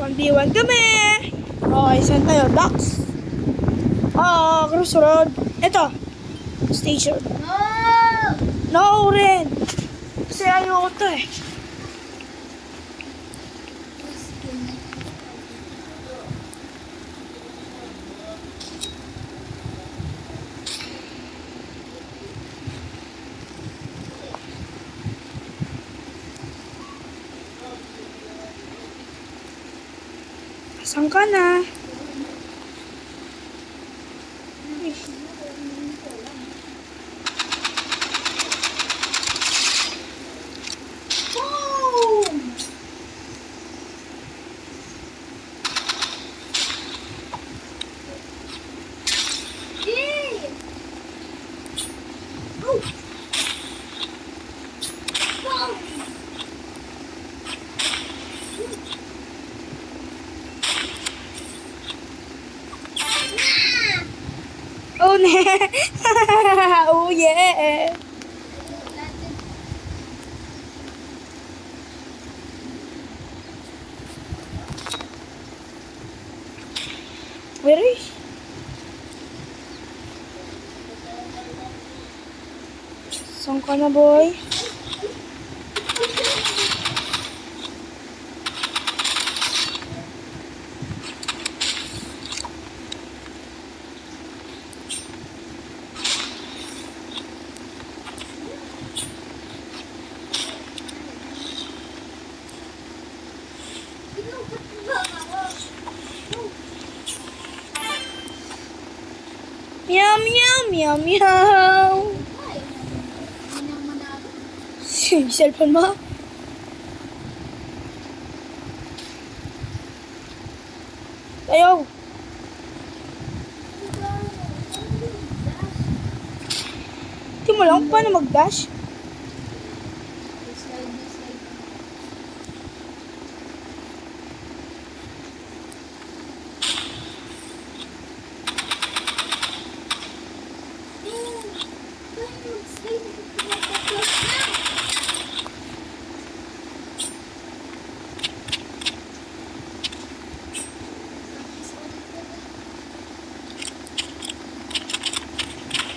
1v1 kami. Okay, saan tayo? Docks. Crossroad. Ito. Station. No rin. Kasi ayoko to eh. Saan ka na? Oh, ne. Oh, yeah. Where is? Saan ka na, boy? Meow, meow, meow, meow. Cellphone mo? Ayaw. Di mo lang paano mag-dash?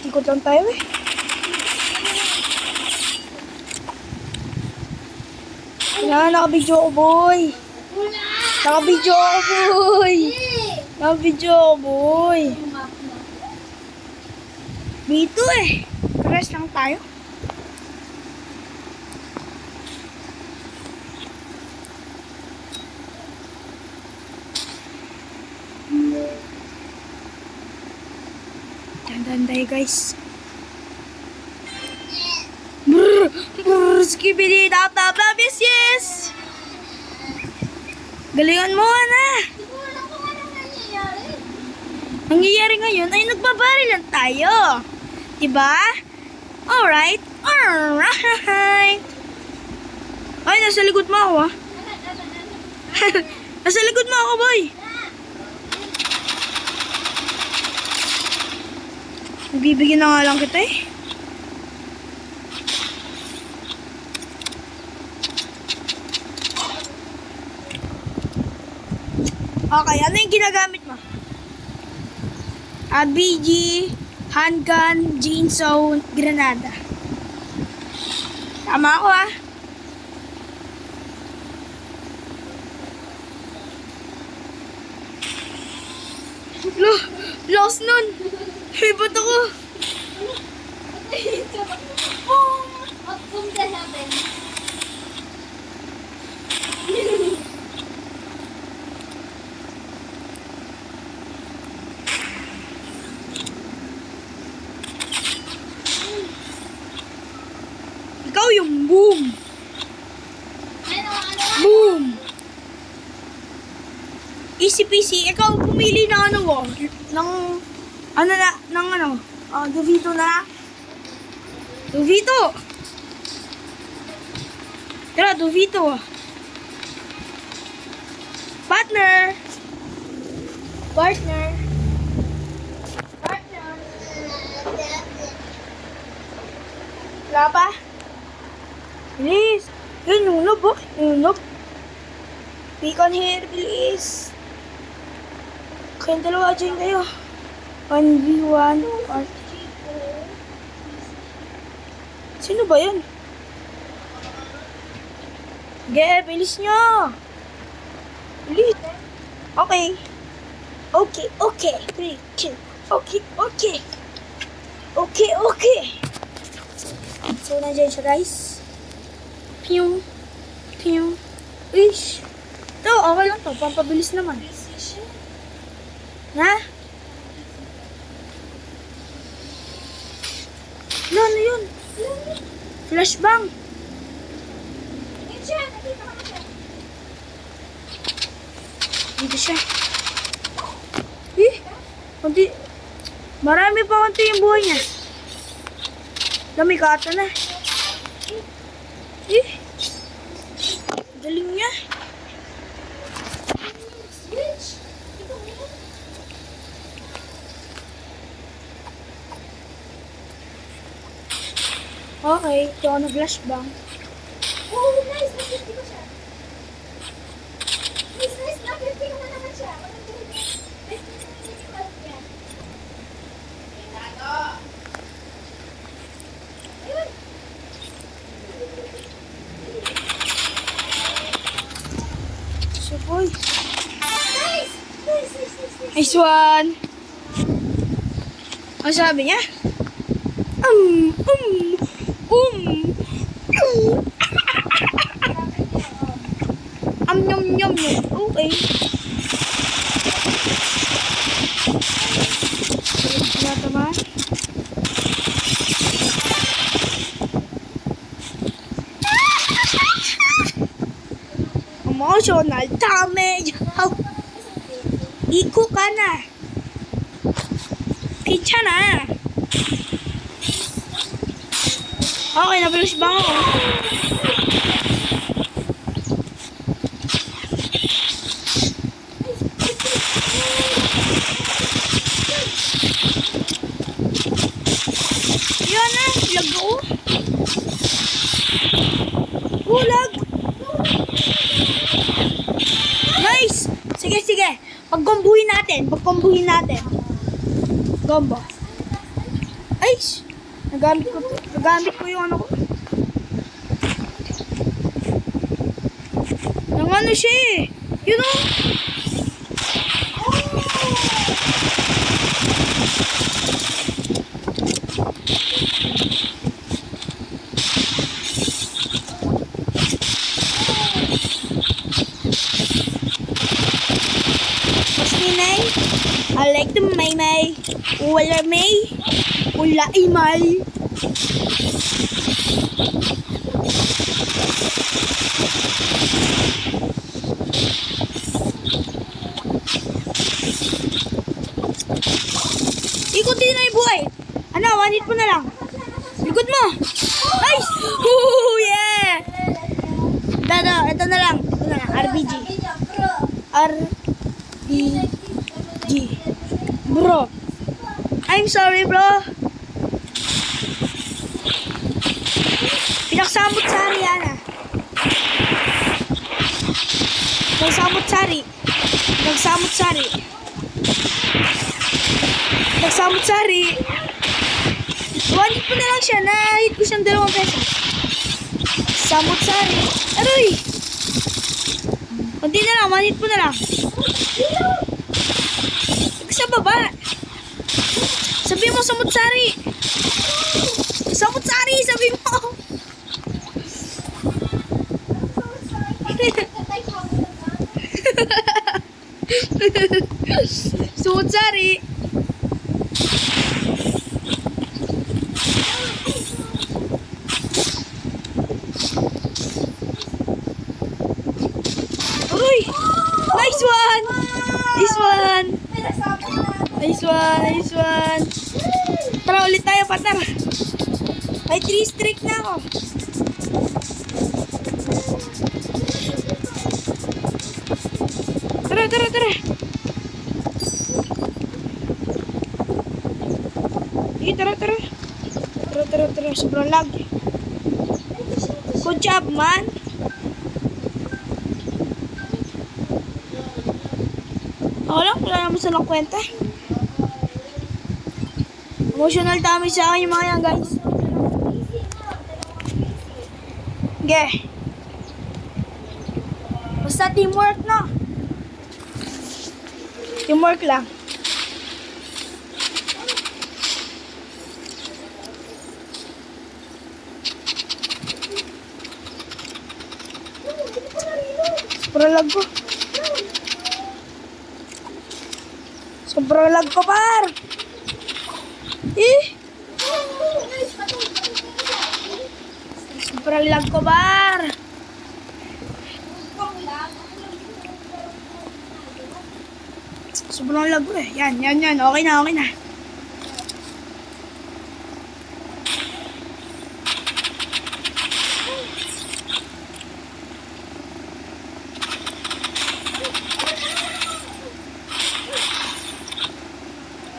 Ikot lang tayo eh. Wala, nakabidyo ako, boy. Nakabidyo ako, boy. Nakabidyo ako, boy. Dito eh. Rest lang tayo. Dandan tayo, guys. Brrr! Brrr! Skibidi! Tap! Tap! Tap! Yes! Yes! Galingan mo, Ana! Nangyayari ngayon ay nagbabarilan tayo. Diba? Alright. Alright. Ay, nasa likod mo ako, ah. Nasa likod mo ako, boy. Bibigyan na nga lang kita eh. Okay, ano yung ginagamit mo? BG, handgun, chainsaw, granada. Tama ako ah. Lost nun. May ba't ako? Up from the heaven. Ikaw yung boom. Boom. Easy peasy. Ikaw pumili ng ano mo? Ng ano na? Ng ano? Duvito na? Duvito. Tara, Duvito. Partner. Partner. Partner. Wala pa? Bilis. Yun, yung noob, oh. Yung noob. Beacon here, bilis. Kayong dalawa, dyan kayo. 1v1 or... Sino ba yun? Bilis nyo. Bilis. Okay. Okay. 3, 2. Okay. So, nandiyan siya, guys. Pew. Ish. Ito, okay lang to. Pampabilis naman. Ha? Ano yun? Flashbang. Dito siya. Kunti. Marami pa kunti yung buhay niya. Dami kata na. Galing niya. Okay, ito ako na-flashbang. Oh, nice! Na-50 ko siya. Nice! Na-50 ko na naman siya. Ayun! So, boy. Nice! Nice one. Ano sabi niya? Yum. Okay. Tama. Emotional damage. Iko ka na. Pizza na. Okay, na-flash bang ako. Yan na, lag ako. Lag. Nice! Sige. Pagkombuhin natin. Gombo. Ay! Nagamit ko yung ano ko. Nang ano siya eh. You know? What's my name? I like the may. Wala may. Wala imay. Ikot din na yung buhay. Ano, 1 hit mo na lang. Likod mo. Nice! Woo! Yeah! Ito na lang. RBG. RBG. Bro. I'm sorry, bro. Pinaksamot-sari yan ah. Nagsamot-sari. 1 hit mo na lang siya. Na-hit ko siyang 2 pesos. Samot-sari. Aroy! Kunti na lang. 1 hit mo na lang. Sa baba. Sabi mo, samot-sari. Samot-sari, sabi mo. Samot-sari. Uy! Nice one! Tara, ulit tayo, partner. May 3 streak na ako. Tara. Sige, tara. Sobrang lag. Good job, man. Wala naman silang kwenta. Emotional damage sa akin yung mga yan, guys. Okay. Basta teamwork, no? Teamwork lang. Sobrang lag ko. Sobrang lag ko, par. Sobrang lag ko, par. Sobrang lag ko eh. Yan. Okay na.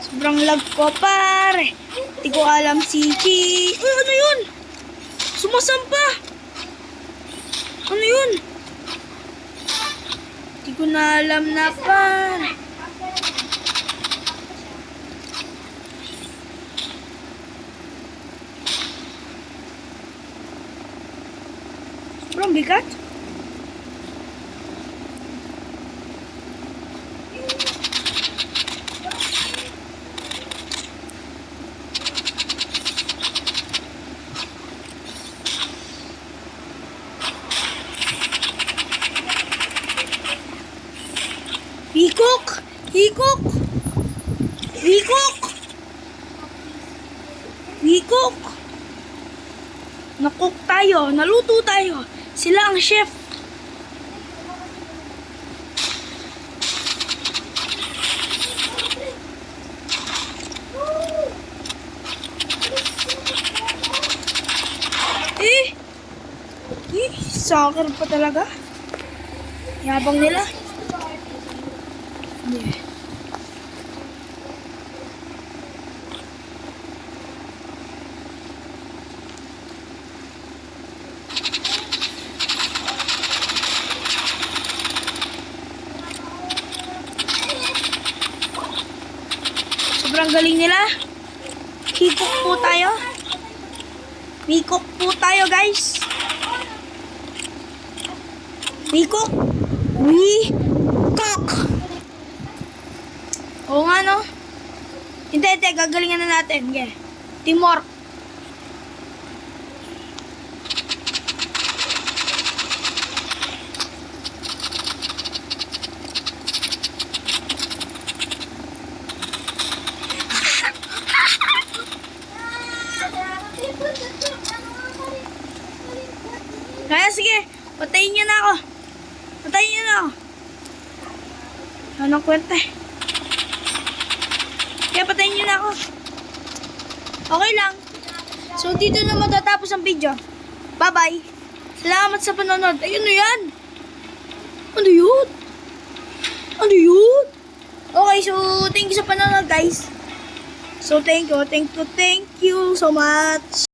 Sobrang lag ko, par. Hindi ko alam si Chi. Uy, ano yun? Sumasampa. Ano yun? Hindi ko na alam na, par. Sobrang bigat. Hikok! Nakook tayo, naluto tayo. Sila ang chef. Soccer pa talaga. Yabang nila. Yeah. Sobrang galing nila. Hikok po tayo. Hikok po tayo, guys. Hikok. Hikok. Oo nga, no? Hindi, gagalingan na natin. Yeah. Teamwork. Kaya sige, patayin niyo na ako. Patayin niyo na ako. Anong kwenta eh? Kaya patayin niyo na ako. Okay lang. So dito na matatapos ang video. Bye-bye. Salamat sa panonood. Ay, ano yan? Ano yun? Ano yun? Okay, so thank you sa panonood, guys. So thank you so much.